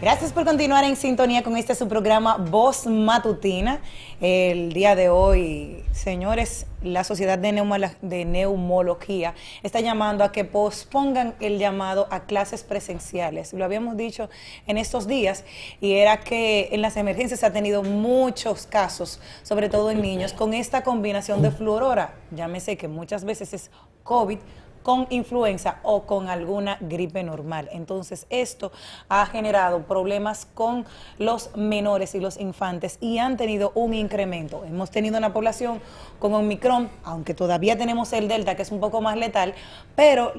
Gracias por continuar en sintonía con este su programa Voz Matutina. El día de hoy, señores, la Sociedad de Neumología está llamando a que pospongan el llamado a clases presenciales. Lo habíamos dicho en estos días y era que en las emergencias se ha tenido muchos casos, sobre todo en niños, con esta combinación de fluorora. Llámese que muchas veces es COVID con influenza o con alguna gripe normal. Entonces, esto ha generado problemas con los menores y los infantes y han tenido un incremento. Hemos tenido una población con Omicron, aunque todavía tenemos el Delta, que es un poco más letal, pero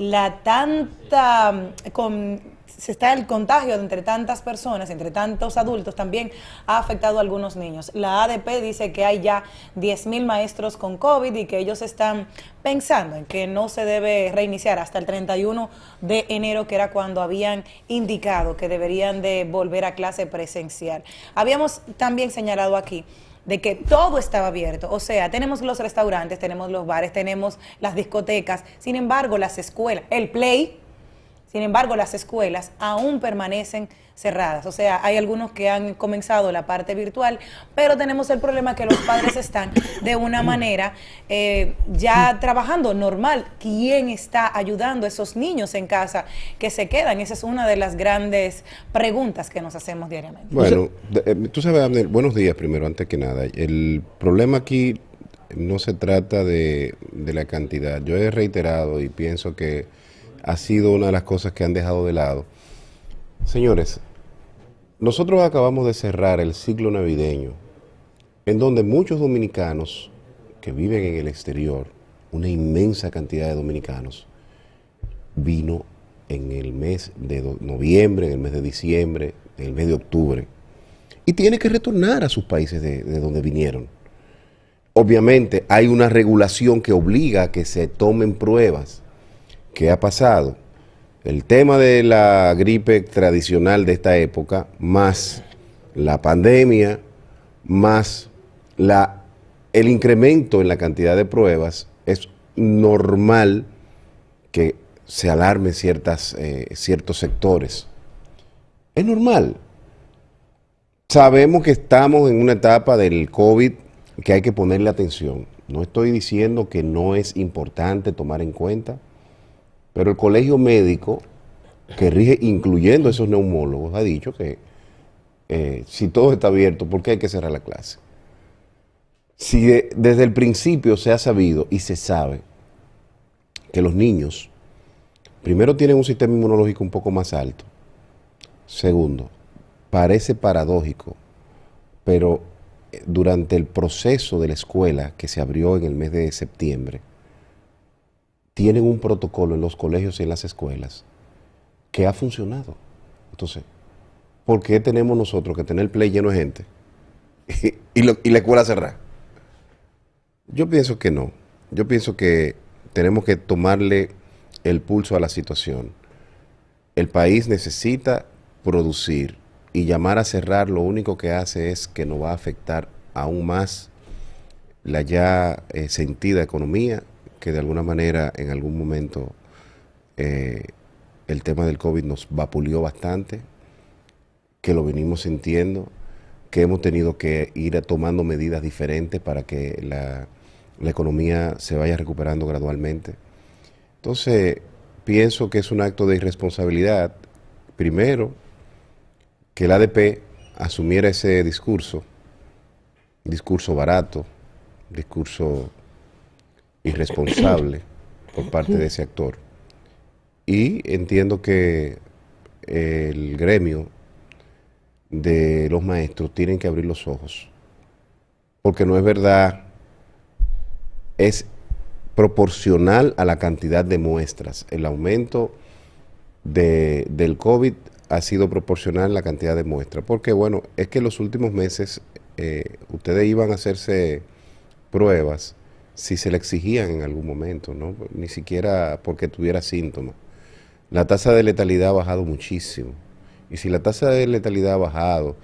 se está el contagio entre tantas personas, entre tantos adultos, también ha afectado a algunos niños. La ADP dice que hay ya 10,000 maestros con COVID y que ellos están pensando en que no se debe reiniciar hasta el 31 de enero, que era cuando habían indicado que deberían de volver a clase presencial. Habíamos también señalado aquí de que todo estaba abierto, o sea, tenemos los restaurantes, tenemos los bares, tenemos las discotecas, sin embargo, las escuelas, el play. Sin embargo, las escuelas aún permanecen cerradas. O sea, hay algunos que han comenzado la parte virtual, pero tenemos el problema que los padres están de una manera ya trabajando normal. ¿Quién está ayudando a esos niños en casa que se quedan? Esa es una de las grandes preguntas que nos hacemos diariamente. Bueno, tú sabes, Abner, buenos días primero, antes que nada. El problema aquí no se trata de la cantidad. Yo he reiterado y pienso que ha sido una de las cosas que han dejado de lado. Señores, nosotros acabamos de cerrar el ciclo navideño, en donde muchos dominicanos que viven en el exterior, una inmensa cantidad de dominicanos, vino en el mes de noviembre, en el mes de diciembre, en el mes de octubre, y tiene que retornar a sus países de donde vinieron. Obviamente hay una regulación que obliga a que se tomen pruebas. ¿Qué ha pasado? El tema de la gripe tradicional de esta época, más la pandemia, más el incremento en la cantidad de pruebas, es normal que se alarmen ciertos sectores. Es normal. Sabemos que estamos en una etapa del COVID que hay que ponerle atención. No estoy diciendo que no es importante tomar en cuenta, pero el colegio médico que rige, incluyendo esos neumólogos, ha dicho que si todo está abierto, ¿por qué hay que cerrar la clase? Si desde el principio se ha sabido y se sabe que los niños, primero, tienen un sistema inmunológico un poco más alto. Segundo, parece paradójico, pero durante el proceso de la escuela que se abrió en el mes de septiembre, tienen un protocolo en los colegios y en las escuelas que ha funcionado. Entonces, ¿por qué tenemos nosotros que tener el play lleno de gente y la escuela cerrada? Yo pienso que no. Yo pienso que tenemos que tomarle el pulso a la situación. El país necesita producir, y llamar a cerrar lo único que hace es que nos va a afectar aún más la ya sentida economía, que de alguna manera en algún momento el tema del COVID nos vapuleó bastante, que lo venimos sintiendo, que hemos tenido que ir tomando medidas diferentes para que la economía se vaya recuperando gradualmente. Entonces, pienso que es un acto de irresponsabilidad, primero, que el ADP asumiera ese discurso barato, discurso irresponsable por parte de ese actor. Y entiendo que el gremio de los maestros tienen que abrir los ojos, porque no es verdad, es proporcional a la cantidad de muestras. El aumento del COVID ha sido proporcional a la cantidad de muestras, porque bueno, es que en los últimos meses ustedes iban a hacerse pruebas si se le exigían en algún momento, ¿no? Ni siquiera porque tuviera síntomas. La tasa de letalidad ha bajado muchísimo. Y si la tasa de letalidad ha bajado,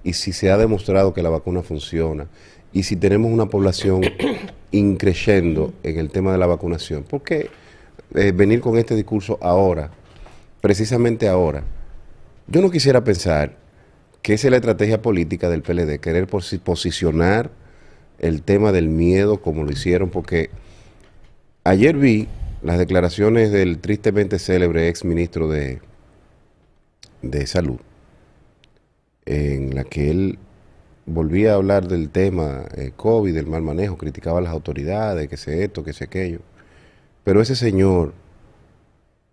y si se ha demostrado que la vacuna funciona, y si tenemos una población increciendo en el tema de la vacunación, ¿por qué venir con este discurso ahora, precisamente ahora? Yo no quisiera pensar que esa es la estrategia política del PLD, querer posicionar el tema del miedo como lo hicieron, porque ayer vi las declaraciones del tristemente célebre ex ministro de Salud, en la que él volvía a hablar del tema COVID, del mal manejo, criticaba a las autoridades, que sé esto, que sé aquello. Pero ese señor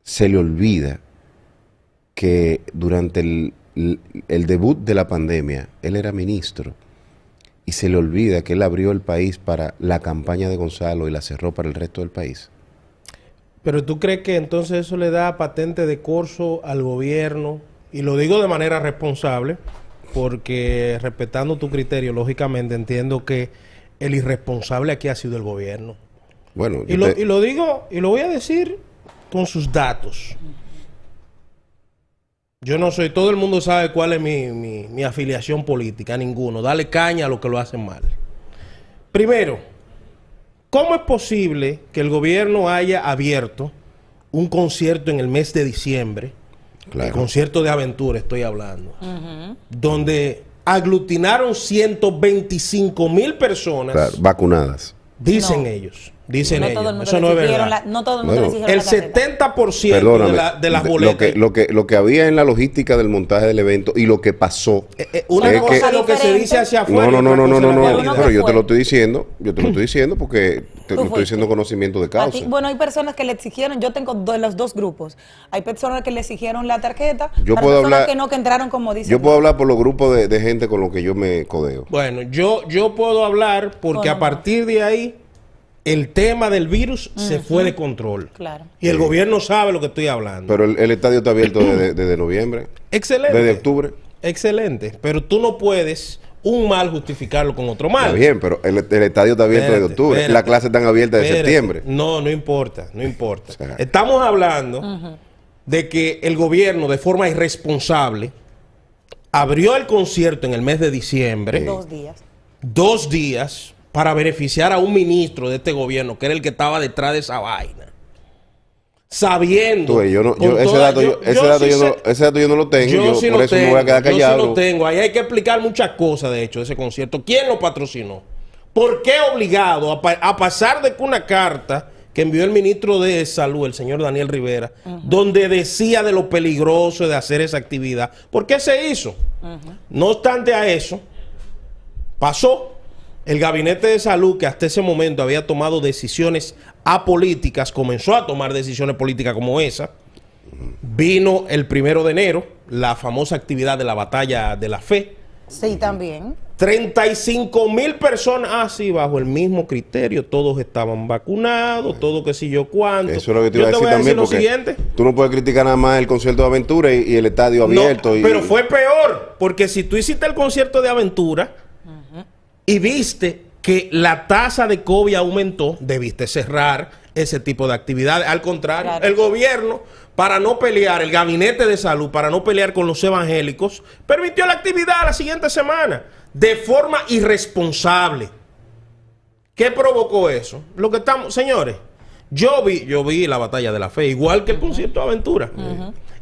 se le olvida que durante el debut de la pandemia, él era ministro, y se le olvida que él abrió el país para la campaña de Gonzalo y la cerró para el resto del país. Pero ¿tú crees que entonces eso le da patente de corso al gobierno? Y lo digo de manera responsable, porque respetando tu criterio, lógicamente entiendo que el irresponsable aquí ha sido el gobierno. Bueno, y lo digo, y lo voy a decir con sus datos. Yo no soy, todo el mundo sabe cuál es mi afiliación política, ninguno. Dale caña a lo que lo hacen mal. Primero, ¿cómo es posible que el gobierno haya abierto un concierto en el mes de diciembre? Claro. El concierto de Aventura estoy hablando, donde aglutinaron 125,000 personas, claro, vacunadas. Dicen ellos. Dicen ellos. Eso no es verdad. No todo el mundo les hicieron el 70% de las boletas. Lo que había en la logística del montaje del evento y lo que pasó. Una cosa es lo que se dice hacia afuera. No. Pero yo te lo estoy diciendo. Porque te lo estoy diciendo conocimiento de causa. Bueno, hay personas que le exigieron, yo tengo los dos grupos. Hay personas que le exigieron la tarjeta, yo para puedo personas hablar, que entraron como dicen. Yo puedo hablar por los grupos de gente con los que yo me codeo. Bueno, yo puedo hablar porque a partir de ahí el tema del virus se fue de control. Claro. Y el gobierno sabe lo que estoy hablando. Pero el estadio está abierto desde noviembre. Excelente. Desde octubre. Excelente. Pero tú no puedes un mal justificarlo con otro mal. Está bien, pero el estadio está abierto desde octubre. Las clases están abiertas de septiembre. No importa. O sea, estamos hablando de que el gobierno, de forma irresponsable, abrió el concierto en el mes de diciembre. 2 días. 2 días. Para beneficiar a un ministro de este gobierno, que era el que estaba detrás de esa vaina. Sabiendo. Ese dato yo no lo tengo. Yo sí por eso me voy a quedar callado. Yo sí lo tengo. Ahí hay que explicar muchas cosas, de hecho, de ese concierto. ¿Quién lo patrocinó? ¿Por qué obligado a pasar de una carta que envió el ministro de Salud, el señor Daniel Rivera, donde decía de lo peligroso de hacer esa actividad? ¿Por qué se hizo? No obstante a eso, pasó. El Gabinete de Salud, que hasta ese momento había tomado decisiones apolíticas, comenzó a tomar decisiones políticas como esa. Vino el 1 de enero, la famosa actividad de la batalla de la fe. Sí, también. 35,000 personas, sí, bajo el mismo criterio, todos estaban vacunados, todo que sí yo cuánto. Eso es lo que te iba a decir también, porque tú no puedes criticar nada más el concierto de Aventura y el estadio abierto. Pero fue peor, porque si tú hiciste el concierto de Aventura y viste que la tasa de COVID aumentó, debiste cerrar ese tipo de actividades. Al contrario, el gobierno, para no pelear, el Gabinete de Salud, para no pelear con los evangélicos, permitió la actividad la siguiente semana, de forma irresponsable. ¿Qué provocó eso? Lo que estamos, señores, yo vi la batalla de la fe, igual que el concierto de Aventura.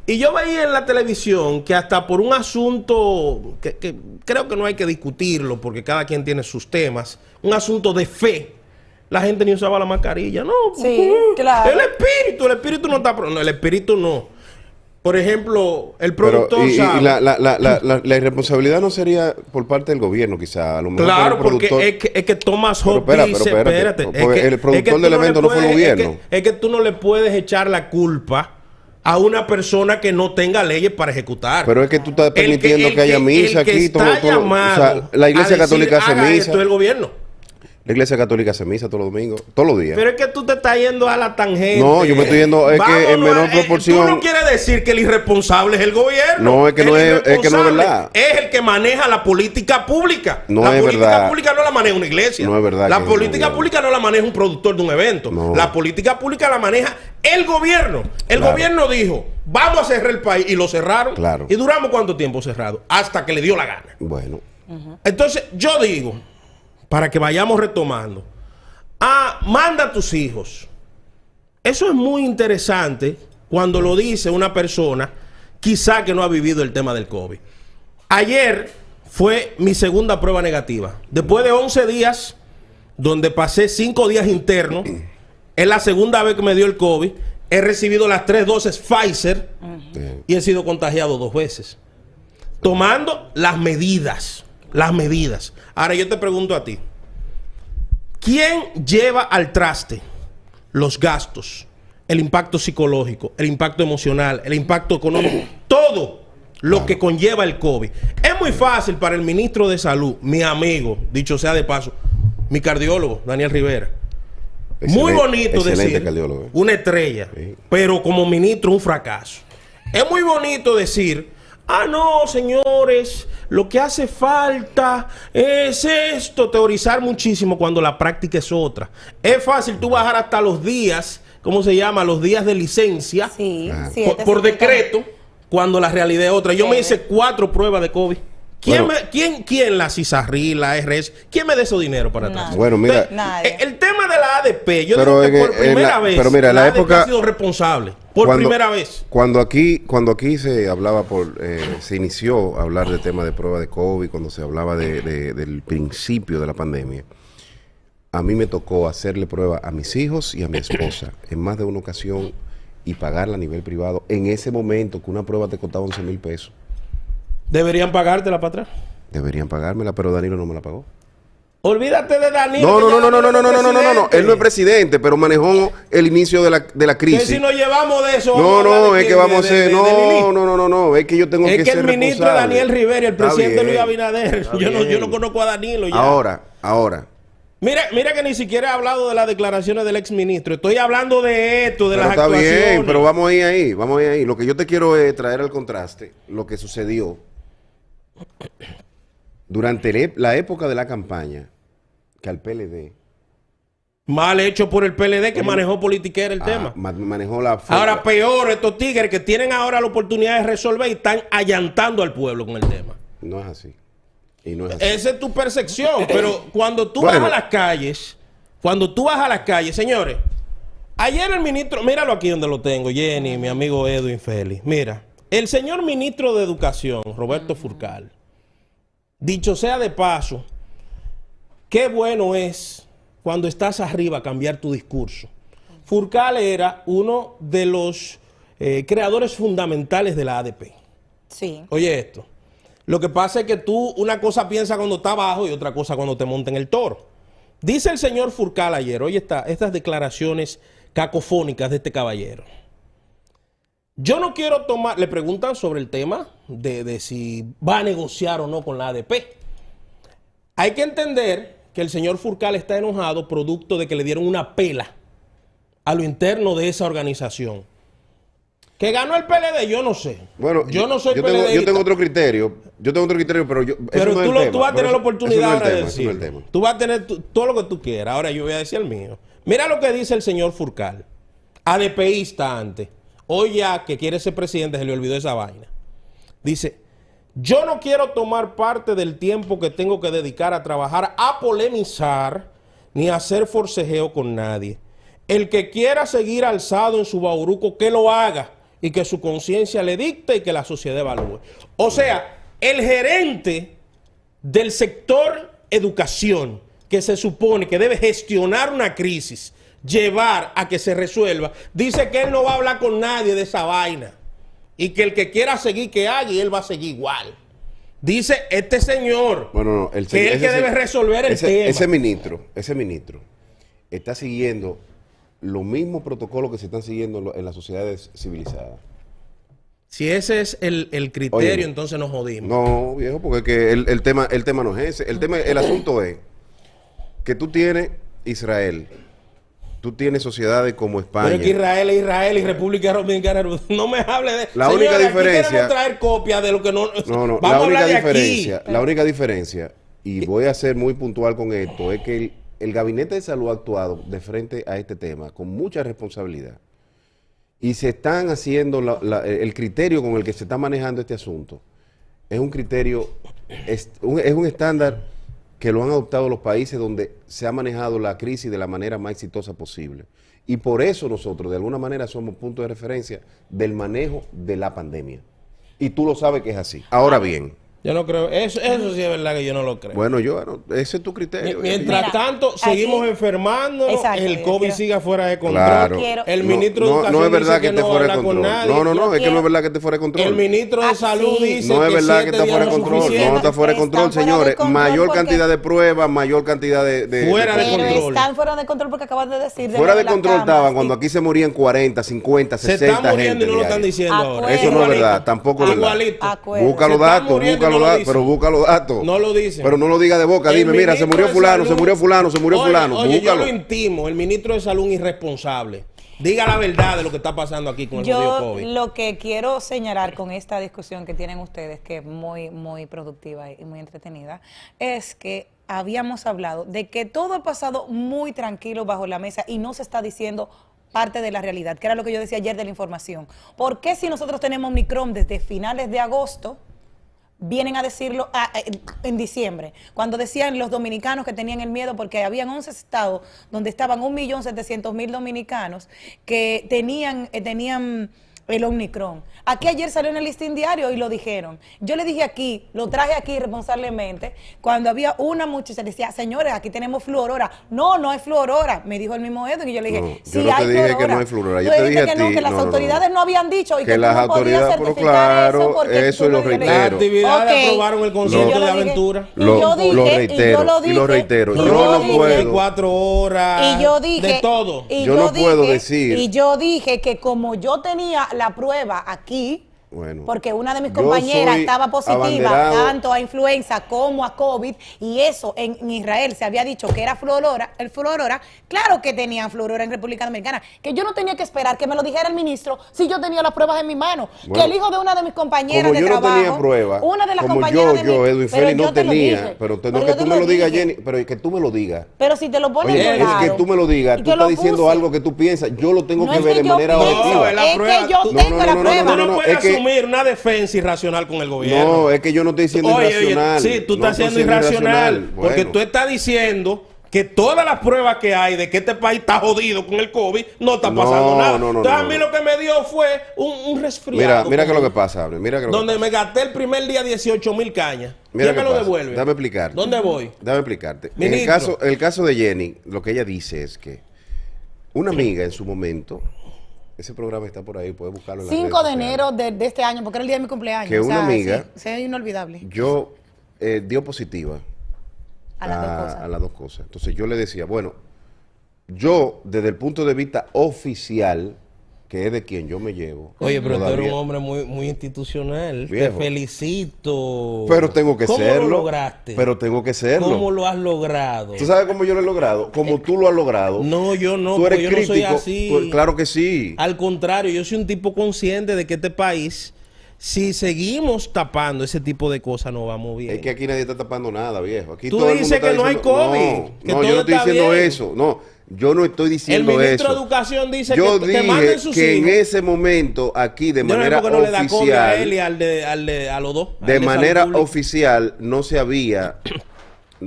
Y yo veía en la televisión que hasta por un asunto que creo que no hay que discutirlo porque cada quien tiene sus temas, un asunto de fe, la gente ni usaba la mascarilla. No, sí, claro. El espíritu no está... No, el espíritu no. Por ejemplo, el productor sabe... la irresponsabilidad no sería por parte del gobierno, quizá. A lo mejor claro, porque es que Thomas Hobbes dice... Espérate. El productor del evento no fue el gobierno. Es que tú no le puedes echar la culpa a una persona que no tenga leyes para ejecutar. Pero es que tú estás permitiendo que haya misa aquí. O sea, la Iglesia Católica hace misa. Esto es el gobierno. La Iglesia Católica hace misa todos los domingos, todos los días. Pero es que tú te estás yendo a la tangente. No, yo me estoy yendo, es que en menor proporción. Tú no quieres decir que el irresponsable es el gobierno. No, es que no es verdad. Es el que maneja la política pública. No la es política verdad. Pública no la maneja una iglesia. No es verdad. La política pública no la maneja un productor de un evento. No. La política pública la maneja el gobierno. El gobierno dijo, vamos a cerrar el país, y lo cerraron. Claro. ¿Y duramos cuánto tiempo cerrado? Hasta que le dio la gana. Bueno. Entonces, yo digo, para que vayamos retomando, manda a tus hijos. Eso es muy interesante cuando lo dice una persona quizá que no ha vivido el tema del COVID. Ayer fue mi segunda prueba negativa. Después de 11 días, donde pasé 5 días internos, es la segunda vez que me dio el COVID. He recibido las 3 dosis Pfizer y he sido contagiado 2 veces. Tomando las medidas. Las medidas. Ahora yo te pregunto a ti. ¿Quién lleva al traste los gastos, el impacto psicológico, el impacto emocional, el impacto económico? Todo lo que conlleva el COVID. Es muy fácil para el ministro de Salud, mi amigo, dicho sea de paso, mi cardiólogo, Daniel Rivera. Muy bonito decir, cardiólogo, una estrella, sí, pero como ministro un fracaso. Es muy bonito decir, no, señores, lo que hace falta es esto, teorizar muchísimo cuando la práctica es otra. Es fácil tú bajar hasta los días, ¿cómo se llama? Los días de licencia, sí, por decreto, cuando la realidad es otra. Yo me hice 4 pruebas de COVID. ¿Quién la CISARRI, la ARS? ¿Quién me da ese dinero para atrás? Bueno, mira, el tema de la ADP, yo digo que por primera vez, pero mira, la época ha sido responsable. Por primera vez. Cuando aquí se hablaba se inició a hablar del tema de prueba de COVID, cuando se hablaba del principio de la pandemia, a mí me tocó hacerle prueba a mis hijos y a mi esposa en más de una ocasión y pagarla a nivel privado. En ese momento que una prueba te costaba 11,000 pesos. ¿Deberían pagártela para atrás? Deberían pagármela, pero Danilo no me la pagó. Olvídate de Danilo. No. Él no es presidente, pero manejó el inicio de la crisis. Que si nos llevamos de eso. No, es que vamos a hacer. No. Es que yo tengo que ser responsable. Es que el ministro Daniel Rivera y el presidente Luis Abinader. Yo no conozco a Danilo ya. Ahora. Mira que ni siquiera he hablado de las declaraciones del exministro. Estoy hablando de esto, de las actuaciones. Está bien, pero vamos a ir ahí. Lo que yo te quiero es traer al contraste lo que sucedió durante la época de la campaña, que al PLD... Mal hecho por el PLD que manejó politiquera el tema. Manejó la... Ahora peor, estos tigres que tienen ahora la oportunidad de resolver y están allantando al pueblo con el tema. No es así. Y no es así. Esa es tu percepción, pero cuando tú vas a las calles, señores, ayer el ministro, míralo aquí donde lo tengo, Jenny, mi amigo Edwin Félix, mira, el señor ministro de Educación, Roberto Furcal, dicho sea de paso, qué bueno es cuando estás arriba cambiar tu discurso. Furcal era uno de los creadores fundamentales de la ADP. Sí. Oye esto. Lo que pasa es que tú una cosa piensas cuando está abajo y otra cosa cuando te monta en el toro. Dice el señor Furcal ayer, oye estas declaraciones cacofónicas de este caballero. Yo no quiero tomar, le preguntan sobre el tema de si va a negociar o no con la ADP. Hay que entender que el señor Furcal está enojado producto de que le dieron una pela a lo interno de esa organización. Que ganó el PLD, yo no sé. Bueno, yo no soy PLDista. Yo tengo otro criterio, pero tú vas a tener la oportunidad ahora de decir. Tú vas a tener todo lo que tú quieras. Ahora yo voy a decir el mío. Mira lo que dice el señor Furcal. ADPista antes. Hoy ya que quiere ser presidente se le olvidó esa vaina. Dice, yo no quiero tomar parte del tiempo que tengo que dedicar a trabajar, a polemizar, ni a hacer forcejeo con nadie. El que quiera seguir alzado en su bauruco, que lo haga. Y que su conciencia le dicte y que la sociedad evalúe. O sea, el gerente del sector educación, que se supone que debe gestionar una crisis, llevar a que se resuelva, dice que él no va a hablar con nadie de esa vaina. Y que el que quiera seguir, que haga, y él va a seguir igual. Dice este señor que es el que debe resolver el tema. Ese ministro está siguiendo los mismos protocolos que se están siguiendo en las sociedades civilizadas. Si ese es el criterio, oye, entonces nos jodimos. No, viejo, porque que el tema no es ese. El asunto es que tú tienes Israel, tú tienes sociedades como España. Pero que Israel es Israel y República Dominicana. No me hable de... La única diferencia... Aquí queremos traer copias de lo que no... No, la única diferencia, y voy a ser muy puntual con esto, es que el Gabinete de Salud ha actuado de frente a este tema con mucha responsabilidad y se están haciendo el criterio con el que se está manejando este asunto es un criterio, es un estándar que lo han adoptado los países donde se ha manejado la crisis de la manera más exitosa posible, y por eso nosotros de alguna manera somos punto de referencia del manejo de la pandemia, y tú lo sabes que es así. Ahora bien, Yo no creo. Eso sí es verdad que yo no lo creo. Bueno, ese es tu criterio. Mientras tanto, seguimos enfermándonos. Exacto, el COVID siga fuera de control. Claro. El ministro de Educación no es verdad dice que que esté no fuera de habla con control. nadie. No, es que no es verdad que esté fuera de control. El ministro de Salud dice no es que verdad que 7 está días fuera de no es control. suficiente. No está fuera de control, Están fuera de señores. control Mayor porque- cantidad de pruebas, mayor cantidad de Fuera de Pero control. están fuera de control porque acabas de decir. fuera de las control camas estaban cuando y- aquí se morían 40, 50, Se 60 está muriendo gente y no lo están diaria. diciendo ahora. Eso no es Igualito. verdad, tampoco es verdad. Igualito. Acuerdo. Busca los Se está datos, muriendo y busca no los lo datos, dicen. pero busca los datos. No lo dicen. Pero no lo diga de boca, El dime, mira, se ministro murió de fulano, se Salud- murió fulano, se murió Oye, fulano. Oye, yo Búscalo. lo intimo. El ministro de Salud irresponsable. Diga la verdad de lo que está pasando aquí con el jodido Yo COVID. lo que quiero señalar con esta discusión que tienen ustedes, que es muy, muy productiva y muy entretenida, es que habíamos hablado de que todo ha pasado muy tranquilo bajo la mesa y no se está diciendo parte de la realidad, que era lo que yo decía ayer de la información. ¿Por qué si nosotros tenemos Omicron desde finales de agosto, vienen a decirlo en diciembre, cuando decían los dominicanos que tenían el miedo porque habían 11 estados donde estaban 1.700.000 dominicanos que tenían el Omicron? Aquí ayer salió en el listín diario y lo dijeron. Yo le dije aquí, lo traje aquí responsablemente, cuando había una muchacha que decía, señores, aquí tenemos fluorora. No es fluorora, me dijo el mismo Edwin, y yo le dije, No, sí yo no te hay dije fluorora. que no hay fluorora, yo Tú te dijiste dije a que no, ti, que las no, no, autoridades no habían dicho y Que que las tú no podías autoridades, pero certificar claro, eso porque eso tú lo no- yo le dije, Las reitero. actividades ok. aprobaron el Y concepto yo de le dije- aventura. y yo dije, lo y yo reitero, lo y lo dije, reitero. y Yo yo no dije- puedo. 24 horas. Y yo dije, de todo. y Yo no puedo decir- Y yo dije que como yo tenía la prueba aquí, Bueno, porque una de mis yo compañeras soy estaba positiva abanderado- tanto a influenza como a COVID, y eso en Israel se había dicho que era fluorora, claro que tenían fluorora en República Dominicana, que yo no tenía que esperar que me lo dijera el ministro si yo tenía las pruebas en mi mano, Bueno, que el hijo de una de mis compañeras como de yo trabajo, no tenía prueba, una de las como compañeras de mi, Edwin pero Félix, yo no te lo tenía, dije, pero pero que yo tú te me lo digas, dije. Jenny, pero que tú me lo digas. Pero si te lo pones Oye, es claro, que tú me lo digas, y tú te lo estás diciendo puse. algo que tú piensas, yo lo tengo No que es ver que de yo manera piense, objetiva. la es prueba- que yo tú- tengo la prueba. Tú no puedes es que- asumir una defensa irracional con el gobierno. No, es que yo no estoy diciendo irracional. Sí, tú No estás estoy siendo irracional. Porque Bueno. tú estás diciendo que todas las pruebas que hay de que este país está jodido con el COVID, no está pasando No, nada. no, no, Entonces no, a mí no. lo que me dio fue un resfriado. Mira que lo que pasa, Abner, mira que lo que Donde pasa. me gasté el primer día 18,000 cañas. Mira ¿Quién qué me lo pasa. devuelve? Déjame explicarte. ¿Dónde voy? Déjame explicarte. Ministro. El caso de Jenny, lo que ella dice es que una amiga en su momento, ese programa está por ahí, puedes buscarlo en las 5 de redes sociales. enero de este año, porque era el día de mi cumpleaños. Que una amiga- Sí, es inolvidable. Yo dio positiva A las dos cosas. a las dos cosas. Entonces yo le decía, bueno, yo desde el punto de vista oficial, que es de quien yo me llevo. Oye, pero tú eres todavía- un hombre muy institucional. Viejo. Te felicito. Pero tengo que ¿Cómo serlo. lo lograste? Pero tengo que serlo. ¿Cómo lo has logrado? ¿Tú sabes cómo yo lo he logrado? Como tú lo has logrado. No, yo no, Tú eres porque yo no soy crítico. así. Claro que sí. Al contrario, yo soy un tipo consciente de que este país, si seguimos tapando ese tipo de cosas, no vamos bien. Es que aquí nadie está tapando nada, viejo. Aquí Tú todo el mundo dices está que no hay diciendo- COVID, No, que no, todo yo no estoy está diciendo bien. eso. No, yo no estoy El diciendo ministro de eso. Educación dice Yo que manden dije sus que en hijos. ese momento, aquí de Yo no sé manera por qué no le da COVID a él y oficial, a los dos. al de Salud manera Pública. oficial, no se había,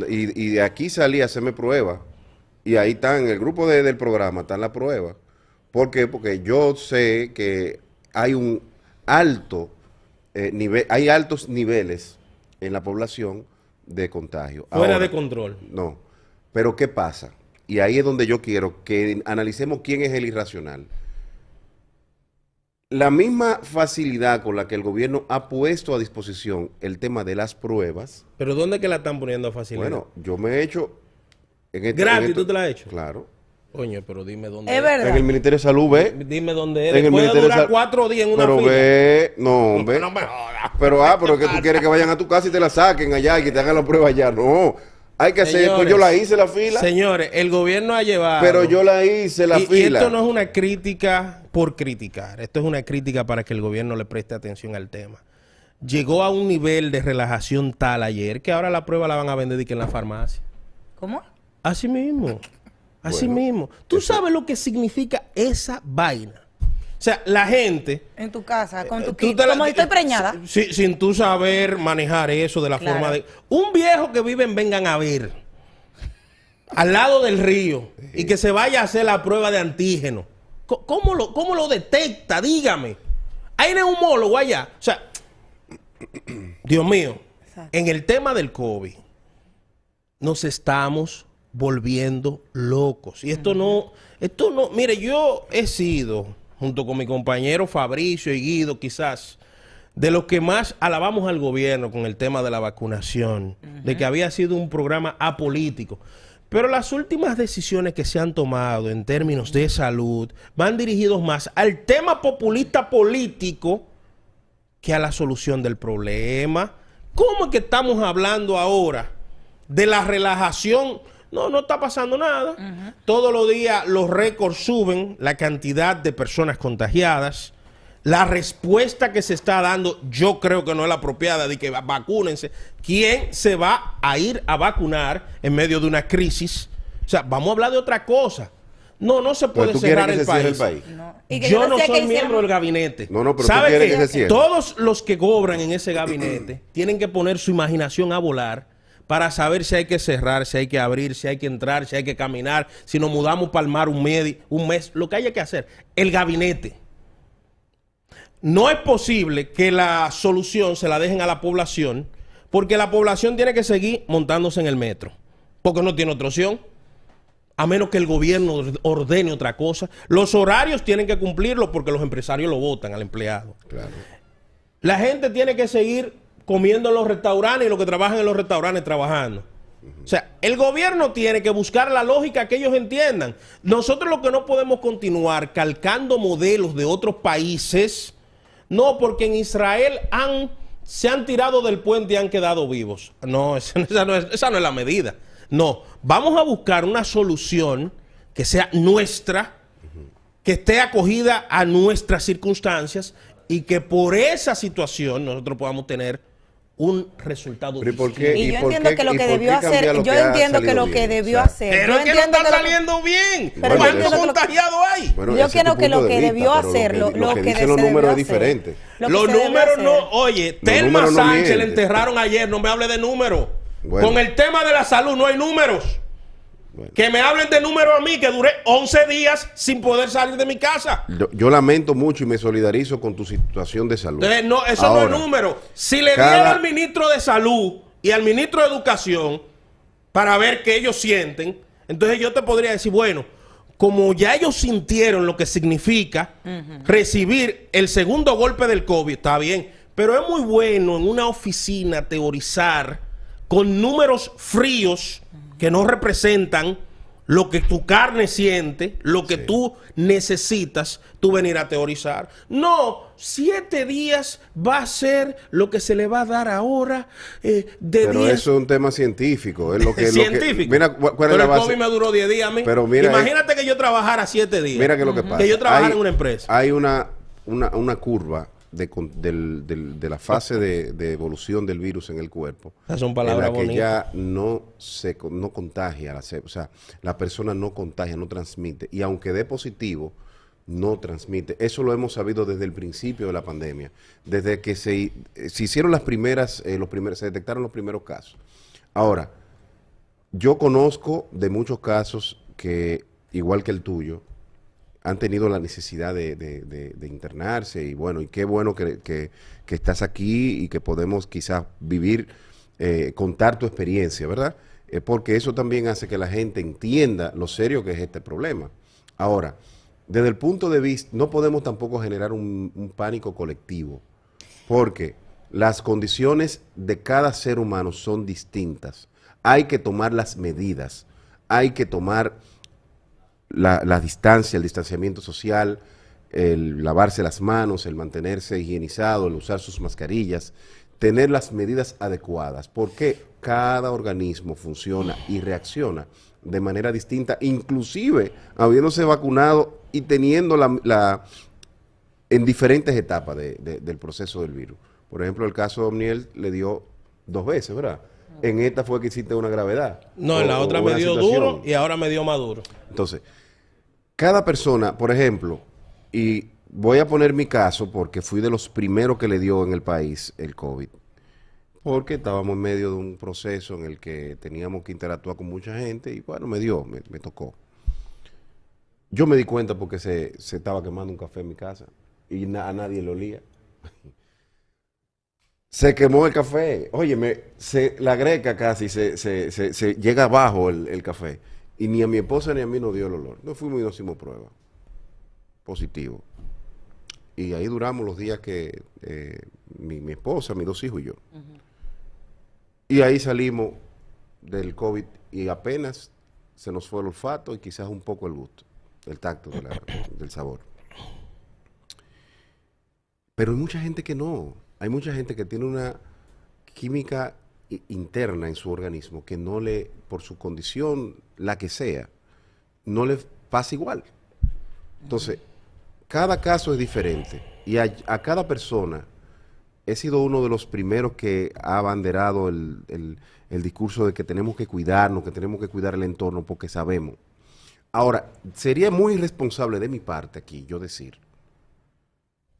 y de aquí salí a hacerme prueba, y ahí están, en el grupo del programa, están las pruebas. ¿Por qué? Porque yo sé que hay un alto nivel, hay altos niveles en la población de contagio. Fuera Ahora, de control. no. Pero ¿qué pasa? Y ahí es donde yo quiero que analicemos quién es el irracional. La misma facilidad con la que el gobierno ha puesto a disposición el tema de las pruebas, Pero ¿dónde es que la están poniendo fácil? bueno, yo me he hecho... Gratis, ¿tú te la has hecho? Claro. Coño, pero dime dónde Es verdad. En el Ministerio de Salud, ve. Dime dónde En es. el Puede Ministerio de durar Sal- 4 días en una Pero fila. ve, no, hombre. No me jodas. Pero es que tú quieres que vayan a tu casa y te la saquen allá y que te hagan la prueba allá. No, hay que hacer, pues yo la hice la fila, Señores, el gobierno ha llevado... pero yo la hice la y fila. esto no es una crítica por criticar. Esto es una crítica para que el gobierno le preste atención al tema. Llegó a un nivel de relajación tal ayer que ahora la prueba la van a vender y que en la farmacia. ¿Cómo? Así mismo. Así Bueno, mismo. ¿Tú sabes lo que significa esa vaina? O sea, la gente... En tu casa, con tu tú kit, te la- como si estoy preñada. sin tú saber manejar eso de la Claro. forma de... Un viejo que vive en Vengan a Ver, al lado del río, y que se vaya a hacer la prueba de antígeno. ¿Cómo lo detecta? Dígame. Hay neumólogo allá. O sea, Dios mío. Exacto. En el tema del COVID, nos estamos volviendo locos. Y esto no, mire, yo he sido, junto con mi compañero Fabricio y Guido, quizás, de los que más alabamos al gobierno con el tema de la vacunación, de que había sido un programa apolítico. Pero las últimas decisiones que se han tomado en términos de salud van dirigidos más al tema populista político que a la solución del problema. ¿Cómo es que estamos hablando ahora de la relajación? No está pasando nada. Todos los días los récords suben, la cantidad de personas contagiadas. La respuesta que se está dando, yo creo que no es la apropiada, de que vacúnense. ¿Quién se va a ir a vacunar en medio de una crisis? O sea, vamos a hablar de otra cosa. No se puede cerrar el país. No. Yo no soy miembro del gabinete. Pero ¿sabe tú quieres qué? que se cierre. Todos los que cobran en ese gabinete tienen que poner su imaginación a volar para saber si hay que cerrar, si hay que abrir, si hay que entrar, si hay que caminar, si nos mudamos para el mar un mes, lo que haya que hacer. El gabinete. No es posible que la solución se la dejen a la población, porque la población tiene que seguir montándose en el metro, porque no tiene otra opción, a menos que el gobierno ordene otra cosa. Los horarios tienen que cumplirlo porque los empresarios lo votan al empleado. Claro. La gente tiene que seguir comiendo en los restaurantes y los que trabajan en los restaurantes trabajando. O sea, el gobierno tiene que buscar la lógica que ellos entiendan. Nosotros lo que no podemos continuar calcando modelos de otros países. No, porque en Israel se han tirado del puente y han quedado vivos. No, esa no es la medida. No, vamos a buscar una solución que sea nuestra, que esté acogida a nuestras circunstancias y que por esa situación nosotros podamos tener un resultado distinto. Y yo entiendo que lo que debió hacer, yo entiendo que lo que debió hacer, pero es que no está saliendo bien. ¿Cuántos contagiados hay? Yo creo que lo que debió hacer, lo que dicen los números es diferente. Los números no, oye, Telma Sánchez le enterraron ayer, no me hable de números. Con el tema de la salud no hay números. Que me hablen de números a mí, que duré 11 días sin poder salir de mi casa. Yo lamento mucho y me solidarizo con tu situación de salud. No, eso ahora, no es número. Si le diera al ministro de Salud y al ministro de Educación para ver qué ellos sienten, entonces yo te podría decir, bueno, como ya ellos sintieron lo que significa recibir el segundo golpe del COVID, está bien, pero es muy bueno en una oficina teorizar con números fríos que no representan lo que tu carne siente, lo que tú necesitas, tú venir a teorizar. No, 7 días va a ser lo que se le va a dar ahora Pero eso es un tema científico. Es lo que, científico. Mira, ¿cuál pero es la el base? COVID me duró 10 días a mí. Pero mira, imagínate que yo trabajara 7 días. Mira que lo que pasa. Que yo trabajara en una empresa. Hay una curva de la fase de evolución del virus en el cuerpo, esas son palabras en la que bonitas. ya no contagia, o sea, la persona no contagia, no transmite, y aunque dé positivo, no transmite. Eso lo hemos sabido desde el principio de la pandemia, desde que se hicieron se detectaron los primeros casos. Ahora, yo conozco de muchos casos que, igual que el tuyo, han tenido la necesidad de internarse, y bueno, y qué bueno que estás aquí y que podemos quizás vivir, contar tu experiencia, ¿verdad? Porque eso también hace que la gente entienda lo serio que es este problema. Ahora, desde el punto de vista, no podemos tampoco generar un pánico colectivo, porque las condiciones de cada ser humano son distintas. Hay que tomar las medidas, hay que tomar la distancia, el distanciamiento social, el lavarse las manos, el mantenerse higienizado, el usar sus mascarillas, tener las medidas adecuadas, porque cada organismo funciona y reacciona de manera distinta, inclusive habiéndose vacunado y teniendo en diferentes etapas del proceso del virus. Por ejemplo, el caso de Omniel le dio 2 veces, ¿verdad? En esta fue que hiciste una gravedad. No, en la otra me dio duro y ahora me dio más duro. Entonces, cada persona, por ejemplo, y voy a poner mi caso porque fui de los primeros que le dio en el país el COVID, porque estábamos en medio de un proceso en el que teníamos que interactuar con mucha gente y bueno, me tocó. Yo me di cuenta porque se estaba quemando un café en mi casa y a nadie lo olía. Se quemó el café. Óyeme, la greca casi se llega abajo el café. Y ni a mi esposa ni a mí nos dio el olor. No fuimos y nos hicimos prueba. Positivo. Y ahí duramos los días que mi esposa, mis 2 hijos y yo. Y ahí salimos del COVID y apenas se nos fue el olfato y quizás un poco el gusto, el tacto del sabor. Pero hay mucha gente que no. Hay mucha gente que tiene una química interna en su organismo que no le, por su condición, la que sea, no le pasa igual. Entonces, cada caso es diferente y a cada persona he sido uno de los primeros que ha abanderado el discurso de que tenemos que cuidarnos, que tenemos que cuidar el entorno porque sabemos. Ahora, sería muy irresponsable de mi parte aquí yo decir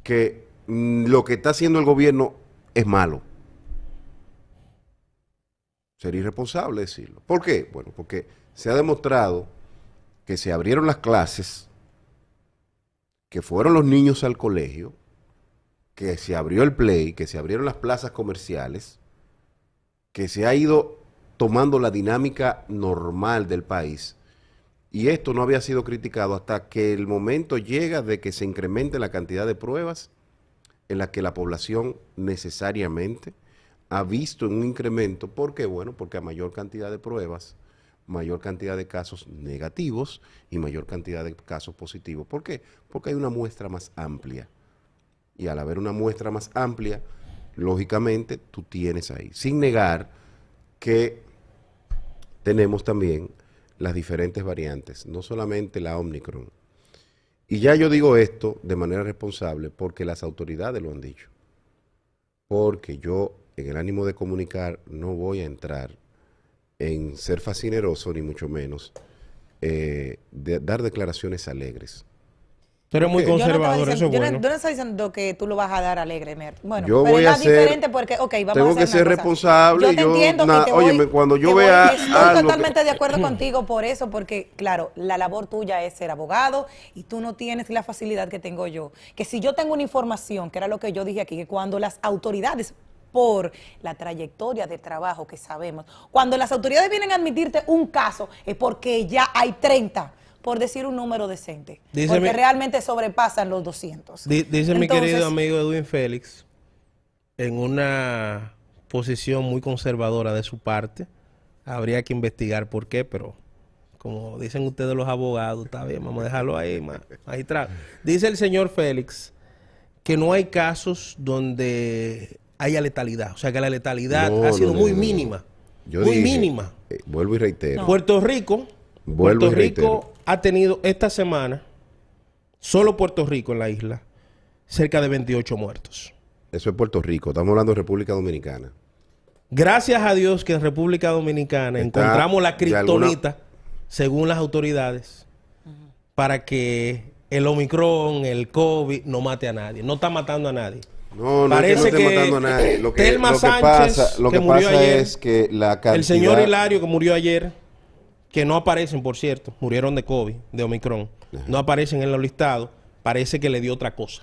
que lo que está haciendo el gobierno es malo. Sería irresponsable decirlo. ¿Por qué? Bueno, porque se ha demostrado que se abrieron las clases, que fueron los niños al colegio, que se abrió el play, que se abrieron las plazas comerciales, que se ha ido tomando la dinámica normal del país. Y esto no había sido criticado hasta que el momento llega de que se incremente la cantidad de pruebas en las que la población necesariamente ha visto un incremento. ¿Por qué? Bueno, porque a mayor cantidad de pruebas, mayor cantidad de casos negativos y mayor cantidad de casos positivos. ¿Por qué? Porque hay una muestra más amplia. Y al haber una muestra más amplia, lógicamente tú tienes ahí. Sin negar que tenemos también las diferentes variantes, no solamente la Omicron. Y ya yo digo esto de manera responsable porque las autoridades lo han dicho. Porque yo, en el ánimo de comunicar, no voy a entrar en ser fascineroso, ni mucho menos, dar declaraciones alegres. Pero es muy conservador, eso es bueno. Yo no estoy diciendo que tú lo vas a dar alegre, bueno, yo pero voy es a más diferente porque, ok, vamos tengo a hacer que ser una cosa. responsable. Yo te entiendo y te óyeme, cuando yo vea estoy totalmente de acuerdo contigo por eso, porque, claro, la labor tuya es ser abogado y tú no tienes la facilidad que tengo yo. Que si yo tengo una información, que era lo que yo dije aquí, que cuando las autoridades, por la trayectoria de trabajo que sabemos, cuando las autoridades vienen a admitirte un caso, es porque ya hay 30, por decir un número decente, porque realmente sobrepasan los 200. Dice mi querido amigo Edwin Félix, en una posición muy conservadora de su parte, habría que investigar por qué, pero como dicen ustedes los abogados, está bien, vamos a dejarlo ahí, magistrado. Dice el señor Félix que no hay casos donde haya letalidad, o sea que la letalidad ha sido muy mínima, muy mínima. Vuelvo y reitero. Puerto Rico ha tenido esta semana, solo Puerto Rico en la isla, cerca de 28 muertos. Eso es Puerto Rico, estamos hablando de República Dominicana. Gracias a Dios que en República Dominicana encontramos la kriptonita, según las autoridades, para que el Omicron, el COVID, no mate a nadie. No está matando a nadie. No, parece es que no esté matando a nadie. Lo que pasa es que la cantidad... El señor Hilario, que murió ayer, que no aparecen, por cierto, murieron de COVID, de Omicron, no aparecen en los listados, parece que le dio otra cosa.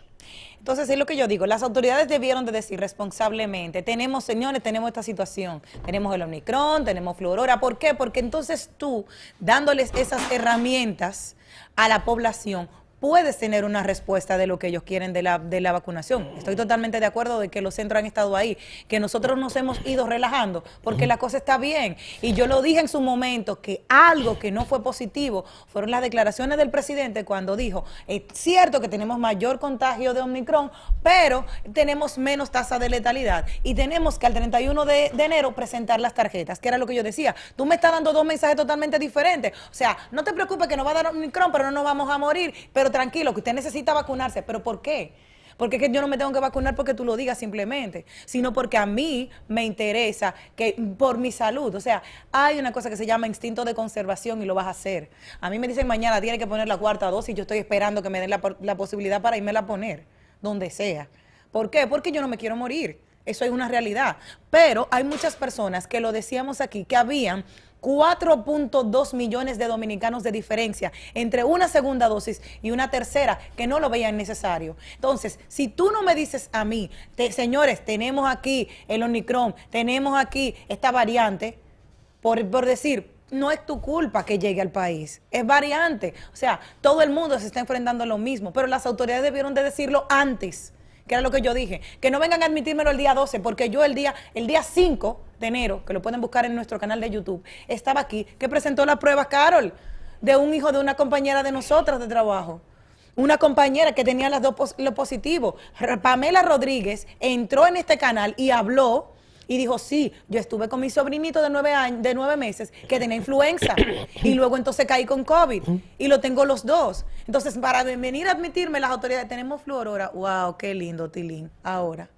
Entonces, es lo que yo digo, las autoridades debieron de decir responsablemente, tenemos, señores, tenemos esta situación, tenemos el Omicron, tenemos fluorora. ¿Por qué? Porque entonces tú, dándoles esas herramientas a la población, puedes tener una respuesta de lo que ellos quieren de la vacunación. Estoy totalmente de acuerdo de que los centros han estado ahí, que nosotros nos hemos ido relajando, porque la cosa está bien. Y yo lo dije en su momento, que algo que no fue positivo fueron las declaraciones del presidente cuando dijo, es cierto que tenemos mayor contagio de Omicron, pero tenemos menos tasa de letalidad. Y tenemos que al 31 de enero presentar las tarjetas, que era lo que yo decía. Tú me estás dando dos mensajes totalmente diferentes. O sea, no te preocupes que nos va a dar Omicron, pero no nos vamos a morir, pero tranquilo, que usted necesita vacunarse. ¿Pero por qué? Porque es que yo no me tengo que vacunar porque tú lo digas simplemente, sino porque a mí me interesa que por mi salud. O sea, hay una cosa que se llama instinto de conservación y lo vas a hacer. A mí me dicen mañana tiene que poner la cuarta dosis y yo estoy esperando que me den la posibilidad para irme a poner, donde sea. ¿Por qué? Porque yo no me quiero morir. Eso es una realidad. Pero hay muchas personas que lo decíamos aquí, que habían 4.2 millones de dominicanos de diferencia entre una segunda dosis y una tercera que no lo veían necesario. Entonces, si tú no me dices a mí, señores, tenemos aquí el Omicron, tenemos aquí esta variante, por decir, no es tu culpa que llegue al país, es variante. O sea, todo el mundo se está enfrentando a lo mismo, pero las autoridades debieron de decirlo antes, que era lo que yo dije, que no vengan a admitírmelo el día 12, porque yo el día 5 de enero, que lo pueden buscar en nuestro canal de YouTube, estaba aquí, que presentó la prueba, Carol, de un hijo de una compañera de nosotras de trabajo. Una compañera que tenía las dos lo positivo. Pamela Rodríguez entró en este canal y habló y dijo, sí, yo estuve con mi sobrinito de 9 meses que tenía influenza y luego entonces caí con COVID y lo tengo los dos. Entonces, para venir a admitirme las autoridades, tenemos fluor ahora. Wow, qué lindo, Tilín, ahora.